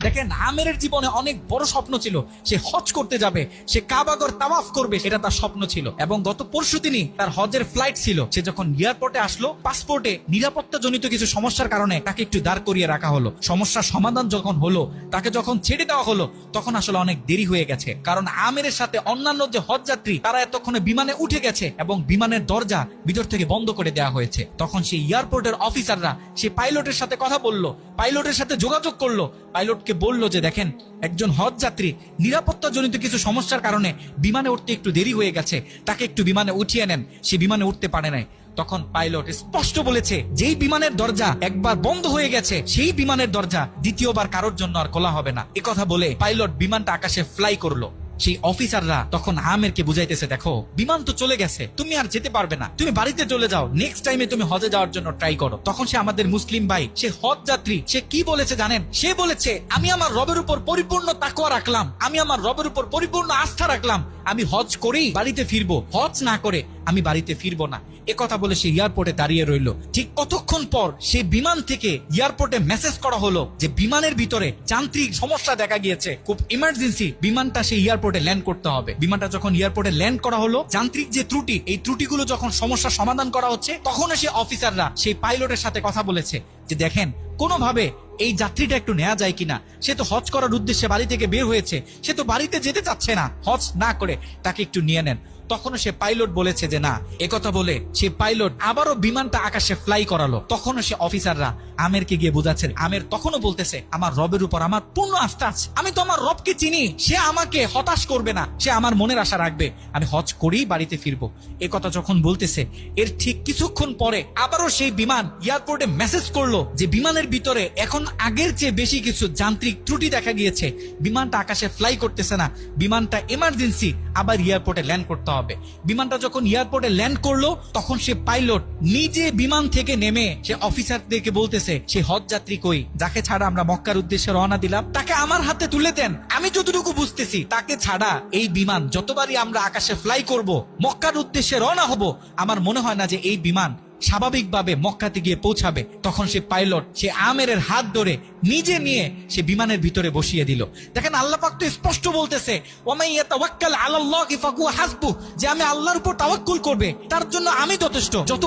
দেখেন, আমেরের জীবনে অনেক বড় স্বপ্ন ছিল। সে হজ করতে যাবে, সে কাবাগর তাওয়াফ করবে, এটা তার স্বপ্ন ছিল। এবং গত পরশুদিনই তার হজের ফ্লাইট ছিল। সে যখন এয়ারপোর্টে আসলো, পাসপোর্টে নিরাপত্তা জনিত কিছু সমস্যার কারণে তাকে একটু দাঁড় করিয়ে রাখা হলো। সমস্যার সমাধান যখন হলো, তাকে যখন ছেড়ে দেওয়া হলো, তখন আসলে অনেক দেরি হয়ে গেছে। কারণ আমেরের সাথে অন্যান্য যে হজ যাত্রী, তারা এতক্ষণে বিমানে উঠে গেছে এবং বিমানের দরজা ভিতর থেকে বন্ধ করে দেওয়া হয়েছে। তখন সেই এয়ারপোর্টের অফিসাররা সে পাইলটের সাথে কথা বললো, পাইলটের সাথে যোগাযোগ করলো, পাইলটকে বললো যে দেখেন, একজন হজ যাত্রী নিরাপত্তা জনিত কিছু সমস্যার কারণে বিমানে উঠতে একটু দেরি হয়ে গেছে, তাকে একটু বিমানে উঠিয়ে নেন। সে বিমানে উঠতে পারে নাই। তখন পাইলট স্পষ্ট বলেছে, যেই বিমানের দরজা একবার বন্ধ হয়ে গেছে, সেই বিমানের দরজা দ্বিতীয়বার কারোর জন্য আর খোলা হবে না। কথা বলে পাইলট বিমানটা আকাশে ফ্লাই করলো। সেই অফিসাররা তখন আমেরকে বুঝাইতেছে, দেখো বিমান তো চলে গেছে, তুমি আর যেতে পারবে না, তুমি বাড়িতে চলে যাও, নেক্সট টাইমে তুমি হজে যাওয়ার জন্য ট্রাই করো। তখন সে আমাদের মুসলিম ভাই, সে হজ যাত্রী, সে কি বলেছে জানেন? সে বলেছে, আমি আমার রবের উপর পরিপূর্ণ তাকওয়া রাখলাম, আমি আমার রবের উপর পরিপূর্ণ আস্থা রাখলাম, আমি হজ করেই বাড়িতে ফিরবো, হজ না করে আমি বাড়িতে ফিরবো না। কথা বলে সে এয়ারপোর্টে দাঁড়িয়ে রইল। ঠিক কতক্ষণ পর সে বিমান থেকে এয়ারপোর্টে মেসেজ করা হলো যে বিমানের ভিতরে যান্ত্রিক সমস্যা দেখা গিয়েছে, খুব ইমার্জেন্সি বিমানটা সেই এয়ারপোর্টে ল্যান্ড করতে হবে। বিমানটা যখন এয়ারপোর্টে ল্যান্ড করা হলো, যান্ত্রিক যে ত্রুটি, এই ত্রুটিগুলো যখন সমস্যা সমাধান করা হচ্ছে, তখন সে অফিসাররা সেই পাইলটের সাথে কথা বলেছে যে দেখেন, কোনোভাবে এই যাত্রীটা একটু নেওয়া যায় কিনা। সে তো হজ করার উদ্দেশ্যে বাড়ি থেকে বের হয়েছে, সে তো বাড়িতে যেতে চাচ্ছে না, হজ না করে তাকে একটু নিয়ে নেন। তখনও সে পাইলট বলেছে যে না। কথা বলে সে পাইলট আবারও বিমানটা আকাশে ফ্লাই করালো। তখনও সে অফিসাররা আমেরকে গিয়ে বোঝাচ্ছেন। আমের তখনও বলতেছে, আমার রবের উপর আমার পূর্ণ আস্থা আছে, আমি তো আমার রবকে চিনি, সে আমাকে হতাশ করবে না, সে আমার মনের আশা রাখবে, আমি হজ করেই বাড়িতে ফিরবো। কথা যখন বলতেছে, এর ঠিক কিছুক্ষণ পরে আবারও সেই বিমান এয়ারপোর্টে মেসেজ করলো যে বিমানের ভিতরে এখন আগের চেয়ে বেশি কিছু যান্ত্রিক ত্রুটি দেখা গিয়েছে, বিমানটা আকাশে ফ্লাই করতেছে না, বিমানটা এমার্জেন্সি আবার এয়ারপোর্টে ল্যান্ড করতে হবে। বিমানটা যখন এয়ারপোর্টে ল্যান্ড করলো, তখন সে পাইলট নিজে বিমান থেকে নেমে সে অফিসারদেরকে বলতেছে, সে হজ যাত্রী কই, যাকে ছাড়া আমরা মক্কার উদ্দেশ্যে রওনা দিলাম, তাকে আমার হাতে তুলে দেন। আমি যতটুকু বুঝতেছি, তাকে ছাড়া এই বিমান যতবারই আমরা আকাশে ফ্লাই করব, মক্কার উদ্দেশ্যে রওনা হব, আমার মনে হয় না যে এই বিমান স্বাভাবিকভাবে মক্কাতে গিয়ে পৌঁছাবে। তখন সে পাইলট সে আমেরের হাত ধরে নিজে নিয়ে সে বিমানের ভিতরে বসিয়ে দিল। দেখেন, আল্লাহ পাক তো স্পষ্ট বলতেছে, ওয়ামান ইয়াতাওয়াক্কাল আলাল্লাহি ফাহুয়া হাসবুহ, যে আমি আল্লাহর উপর তাওয়াক্কুল করবে, তার জন্য আমি যথেষ্ট। যত